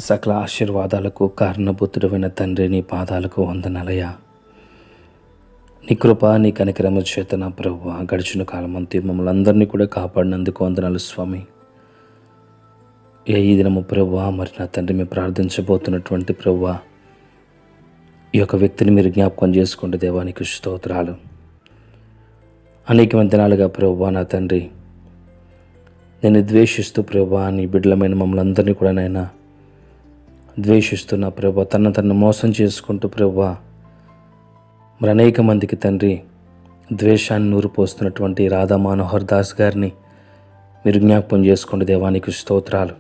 సకల ఆశీర్వాదాలకు కారణభూతుడమైన తండ్రి, నీ పాదాలకు వందనాలయ్యా. నీ కృప, నీ కనికరము చేత నా ప్రభువా గడిచిన కాలమంతా మమ్మల్ని అందరినీ కూడా కాపాడినందుకు వందనాలు స్వామి. ఈ దినము ప్రభువా, మరి నా తండ్రి మేము ప్రార్థించబోతున్నటువంటి ప్రభువా, ఈ యొక్క వ్యక్తిని మీరు జ్ఞాపకం చేసుకోండి దేవానికి స్తోత్రాలు. అనేకమైన దినాలుగా ప్రభువా నా తండ్రి నేను ద్వేషిస్తూ ప్రభువా నీ బిడ్డలమైన మమ్మల్ని అందరినీ కూడా నాయనా ద్వేషిస్తున్న ప్రభువా, తను మోసం చేసుకుంటూ ప్రభువా మరి అనేక మందికి తండ్రి ద్వేషాన్ని నూరిపోస్తున్నటువంటి రాధా మనోహర్ దాస్ గారిని మీరు జ్ఞాపకం చేసుకోండి దేవానికి స్తోత్రాలు.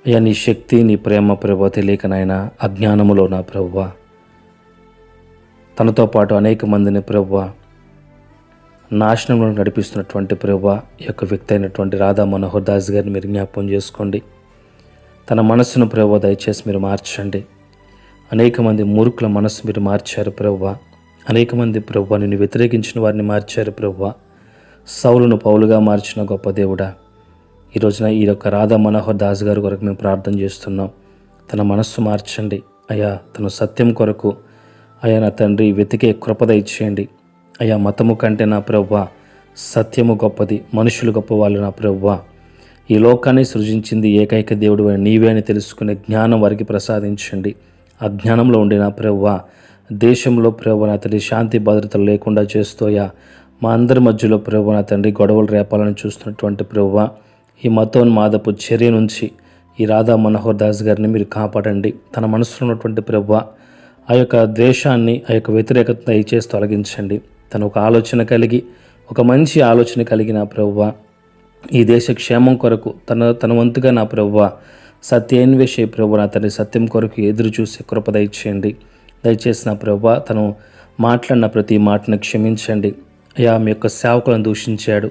అయ్యా, నీ శక్తి, నీ ప్రేమ ప్రభువా తెలియక నాయనా అజ్ఞానములో నా ప్రభువా తనతో పాటు అనేక మందిని ప్రభువా నాశనంలో నడిపిస్తున్నటువంటి ప్రభువా ఈ యొక్క వ్యక్తి అయినటువంటి రాధా మనోహర్ దాస్ గారిని మీరు జ్ఞాపకం చేసుకోండి. తన మనస్సును ప్రభువా దయచేసి మీరు మార్చండి. అనేక మంది మూర్ఖుల మనస్సు మీరు మార్చారు ప్రభువా. అనేక మంది ప్రభువా నిన్ను వ్యతిరేకించిన వారిని మార్చారు ప్రభువా. సౌలును పౌలుగా మార్చిన గొప్ప దేవుడా, ఈ రోజున ఈ యొక్క రాధా మనోహర్ దాస్ గారి కొరకు మేము ప్రార్థన చేస్తున్నాం. తన మనస్సు మార్చండి అయ్యా. తను సత్యం కొరకు అయ్యా నా తండ్రి వెతికే కృపద ఇచ్చేయండి అయ్యా. మతము కంటే నా ప్రభువా సత్యము గొప్పది, మనుషులు గొప్పవాళ్ళు నా ప్రభువా. ఈ లోకాన్ని సృజించింది ఏకైక దేవుడు అని నీవే అని తెలుసుకునే జ్ఞానం వారికి ప్రసాదించండి. ఆ జ్ఞానంలో ఉండి నా ప్రభువా దేశంలో ప్రభువా నా తండ్రి శాంతి భద్రతలు లేకుండా చేస్తోయా మా అందరి మధ్యలో ప్రభువా నా తండ్రి గొడవలు రేపాలని చూస్తున్నటువంటి ప్రభువా ఈ మతోన్మాదపు చర్య నుంచి ఈ రాధా మనోహర్ దాస్ గారిని మీరు కాపాడండి. తన మనసులో ఉన్నటువంటి ప్రభువా ఆ యొక్క ద్వేషాన్ని, ఆ యొక్క వ్యతిరేకత దయచేసి తొలగించండి. తను ఒక ఆలోచన కలిగి, ఒక మంచి ఆలోచన కలిగిన ప్రభువా ఈ దేశ క్షేమం కొరకు తన వంతుగా నా ప్రభువా సత్యాన్వేషే ప్రభు నా తండ్రి సత్యం కొరకు ఎదురు చూసే కృప దయచేయండి. దయచేసి నా ప్రభువా తను మాట్లాడిన ప్రతి మాటను క్షమించండి అయ్యా. మీ యొక్క సేవకులను దూషించాడు,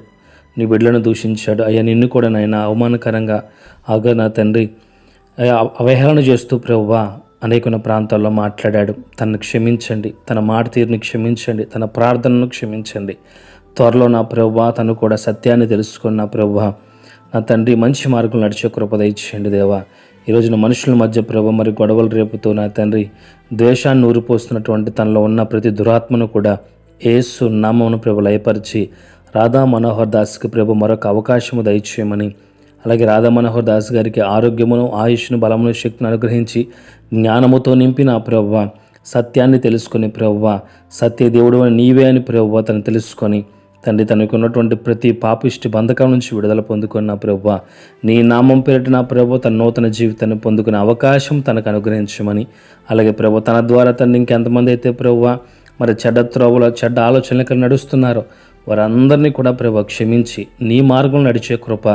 నీ బిడ్డలను దూషించాడు అయ్యా. నిన్ను కూడా నాయన అవమానకరంగా ఆగా నా తండ్రి అవహేళన చేస్తూ ప్రభువా అనేక ప్రాంతాల్లో మాట్లాడాడు. తనను క్షమించండి, తన మాట తీరుని క్షమించండి, తన ప్రార్థనను క్షమించండి. త్వరలో నా ప్రభువా తను కూడా సత్యాన్ని తెలుసుకున్న నా ప్రభువా నా తండ్రి మంచి మార్గం నడిచే కృప దయచేయండి దేవా. ఈ రోజున మనుషుల మధ్య ప్రభు మరి గొడవలు రేపుతూ నా తండ్రి ద్వేషాన్ని ఊరిపోస్తున్నటువంటి తనలో ఉన్న ప్రతి దురాత్మను కూడా యేసు నామమున ప్రభు లయపరిచి రాధా మనోహర్ దాస్కి ప్రభు మరొక అవకాశము దయచేయమని, అలాగే రాధా మనోహర్ దాస్ గారికి ఆరోగ్యమును, ఆయుష్ను, బలమును, శక్తిని అనుగ్రహించి జ్ఞానముతో నింపి నా ప్రభువా సత్యాన్ని తెలుసుకొని ప్రభువా సత్యదేవుడు అని నీవే అని ప్రభువా తను తెలుసుకొని తండ్రి తనకు ఉన్నటువంటి ప్రతి పాపిష్టి బంధకం నుంచి విడుదల పొందుకున్న ప్రభువా నీ నామం పేరిట నా ప్రభు తన నూతన జీవితాన్ని పొందుకునే అవకాశం తనకు అనుగ్రహించమని, అలాగే ప్రభు తన ద్వారా తను ఇంకెంతమంది అయితే ప్రభువా మరి చెడ్డ త్రోవలో చెడ్డ ఆలోచనలకు నడుస్తున్నారో వారందరినీ కూడా ప్రభు క్షమించి నీ మార్గం నడిచే కృప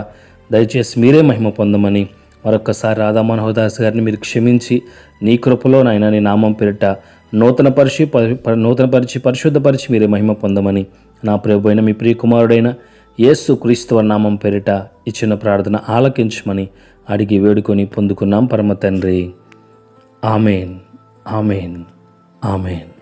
దయచేసి మీరే మహిమ పొందమని మరొక్కసారి రాధా మనోహర్ దాస్ గారిని మీరు క్షమించి నీ కృపలో నాయన నీ నామం పేరిట నూతనపరిచి పరిశుద్ధపరిచి మీరే మహిమ పొందమని నా ప్రభు అయిన మీ ప్రియకుమారుడైన యేసు క్రీస్తు నామం పేరిట ఇచ్చిన ప్రార్థన ఆలకించమని అడిగి వేడుకొని పొందుకున్నాం పరమ తండ్రి. Amen, amen, amen.